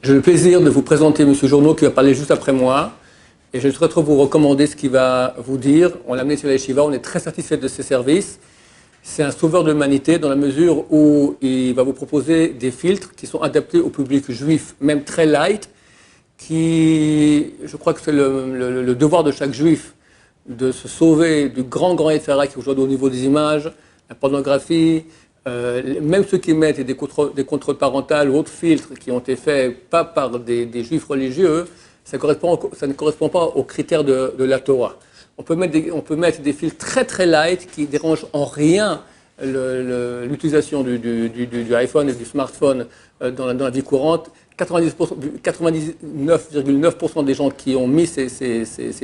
J'ai le plaisir de vous présenter M. Journeau qui va parler juste après moi. Et je souhaiterais vous recommander ce qu'il va vous dire. On l'a amené sur la Yeshiva, on est très satisfait de ses services. C'est un sauveur de l'humanité dans la mesure où il va vous proposer des filtres qui sont adaptés au public juif, même très light, je crois que c'est le devoir de chaque juif de se sauver du grand Yetzirah qui est aujourd'hui au niveau des images, la pornographie, même ceux qui mettent des contrôles parentaux ou autres filtres qui ont été faits pas par des juifs religieux, ça ne correspond pas aux critères de la Torah. On peut mettre des filtres très light qui dérangent en rien l'utilisation du iPhone et du smartphone dans la vie courante. 99,9% des gens qui ont mis ces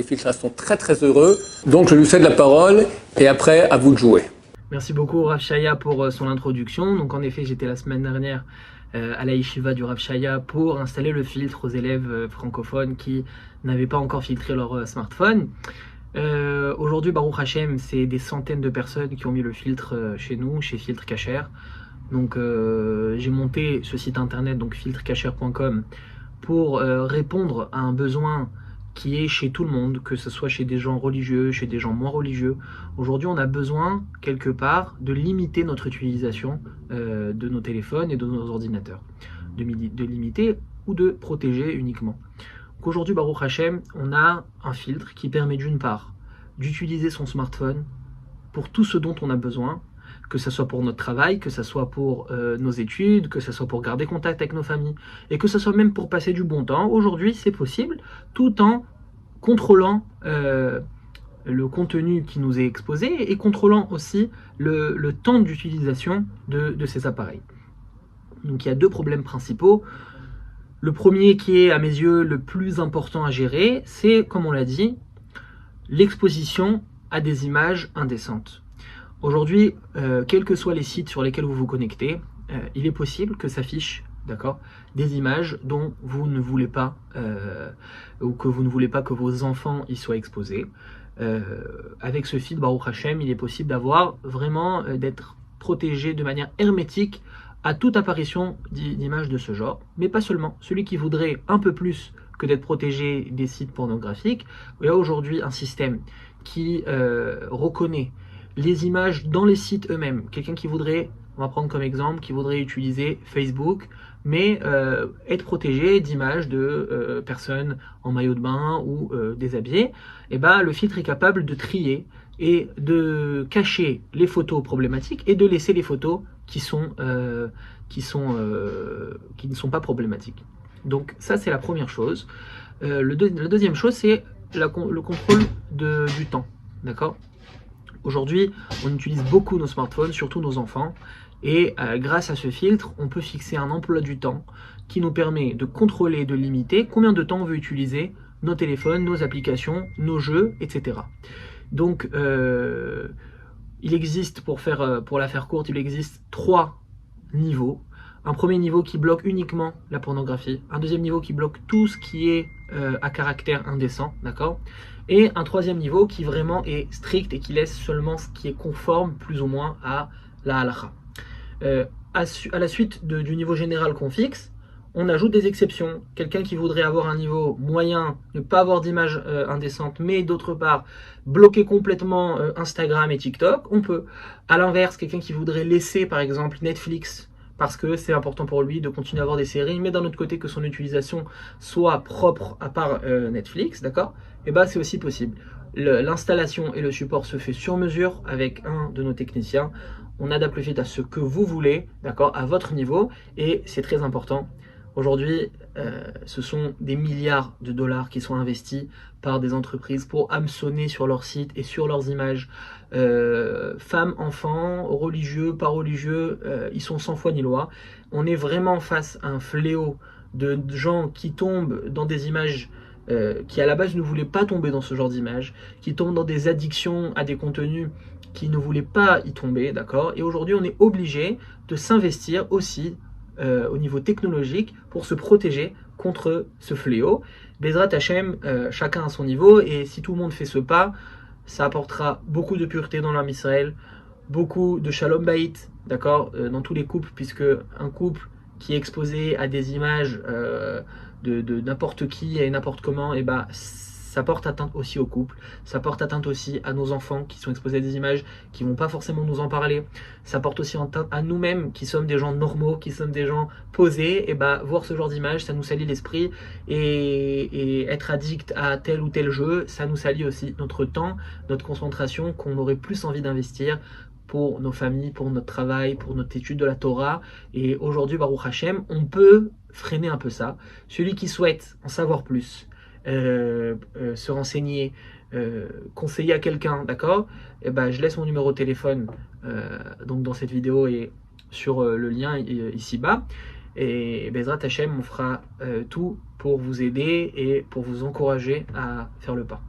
filtres-là sont très heureux. Donc je lui cède la parole et après à vous de jouer. Merci beaucoup Rav Shaya pour son introduction. Donc en effet, j'étais la semaine dernière à la yeshiva du Rav Shaya pour installer le filtre aux élèves francophones qui n'avaient pas encore filtré leur smartphone. Aujourd'hui, Baruch Hashem, c'est des centaines de personnes qui ont mis le filtre chez nous, chez Filtre Kasher. Donc j'ai monté ce site internet, donc filtrekasher.com, pour répondre à un besoin qui est chez tout le monde, que ce soit chez des gens religieux, chez des gens moins religieux. Aujourd'hui, on a besoin, quelque part, de limiter notre utilisation de nos téléphones et de nos ordinateurs. De limiter ou de protéger uniquement. Donc aujourd'hui, Baruch Hashem, on a un filtre qui permet d'une part d'utiliser son smartphone pour tout ce dont on a besoin, que ce soit pour notre travail, que ce soit pour nos études, que ce soit pour garder contact avec nos familles, et que ce soit même pour passer du bon temps. Aujourd'hui, c'est possible, tout en contrôlant le contenu qui nous est exposé et contrôlant aussi le temps d'utilisation de ces appareils. Donc il y a deux problèmes principaux. Le premier qui est à mes yeux le plus important à gérer, c'est, comme on l'a dit, l'exposition à des images indécentes. Aujourd'hui, quels que soient les sites sur lesquels vous vous connectez, il est possible que s'affichent, d'accord, des images dont vous ne voulez pas, ou que vous ne voulez pas que vos enfants y soient exposés. Avec ce feed Baruch Hashem, il est possible d'avoir vraiment, d'être protégé de manière hermétique à toute apparition d'images de ce genre, mais pas seulement. Celui qui voudrait un peu plus que d'être protégé des sites pornographiques, il y a aujourd'hui un système qui reconnaît les images dans les sites eux-mêmes. Quelqu'un qui voudrait, on va prendre comme exemple, qui voudrait utiliser Facebook, mais être protégé d'images de personnes en maillot de bain ou déshabillées, et ben, le filtre est capable de trier et de cacher les photos problématiques et de laisser les photos qui ne sont pas problématiques. Donc ça, c'est la première chose. La deuxième chose, c'est le contrôle du temps. D'accord ? Aujourd'hui, on utilise beaucoup nos smartphones, surtout nos enfants, et grâce à ce filtre, on peut fixer un emploi du temps qui nous permet de contrôler et de limiter combien de temps on veut utiliser nos téléphones, nos applications, nos jeux, etc. Donc, il existe, pour la faire courte, il existe 3 niveaux. Un premier niveau qui bloque uniquement la pornographie, un deuxième niveau qui bloque tout ce qui est à caractère indécent, d'accord ? Et un troisième niveau qui vraiment est strict et qui laisse seulement ce qui est conforme plus ou moins à la halakha. À la suite du niveau général qu'on fixe, on ajoute des exceptions. Quelqu'un qui voudrait avoir un niveau moyen, ne pas avoir d'images indécentes, mais d'autre part bloquer complètement Instagram et TikTok, on peut. À l'inverse, quelqu'un qui voudrait laisser par exemple Netflix, parce que c'est important pour lui de continuer à avoir des séries, mais d'un autre côté que son utilisation soit propre à part Netflix, d'accord ? Et bah c'est aussi possible. L'installation et le support se fait sur mesure avec un de nos techniciens. On adapte le filtre à ce que vous voulez, d'accord, à votre niveau, et c'est très important. Aujourd'hui, ce sont des milliards de dollars qui sont investis par des entreprises pour hameçonner sur leur site et sur leurs images femmes, enfants, religieux, pas religieux, ils sont sans foi ni loi. On est vraiment face à un fléau de gens qui tombent dans des images qui à la base ne voulaient pas tomber dans ce genre d'images, qui tombent dans des addictions à des contenus qui ne voulaient pas y tomber, d'accord ? Et aujourd'hui, on est obligé de s'investir aussi au niveau technologique pour se protéger contre ce fléau. Bezrat Hashem, chacun à son niveau, et si tout le monde fait ce pas, ça apportera beaucoup de pureté dans l'âme Israël, beaucoup de shalom bayit, d'accord, dans tous les couples, puisque un couple qui est exposé à des images de n'importe qui et n'importe comment, et bah, ça porte atteinte aussi au couple, ça porte atteinte aussi à nos enfants qui sont exposés à des images qui vont pas forcément nous en parler, ça porte aussi atteinte à nous-mêmes qui sommes des gens normaux, qui sommes des gens posés, et bah voir ce genre d'image, ça nous salit l'esprit, et être addict à tel ou tel jeu, ça nous salit aussi notre temps, notre concentration qu'on aurait plus envie d'investir pour nos familles, pour notre travail, pour notre étude de la Torah. Et aujourd'hui, Baruch Hashem, on peut freiner un peu ça. Celui qui souhaite en savoir plus, se renseigner, conseiller à quelqu'un, d'accord? Et ben, je laisse mon numéro de téléphone donc dans cette vidéo et sur le lien ici-bas. Et Bezrat Hashem, on fera tout pour vous aider et pour vous encourager à faire le pas.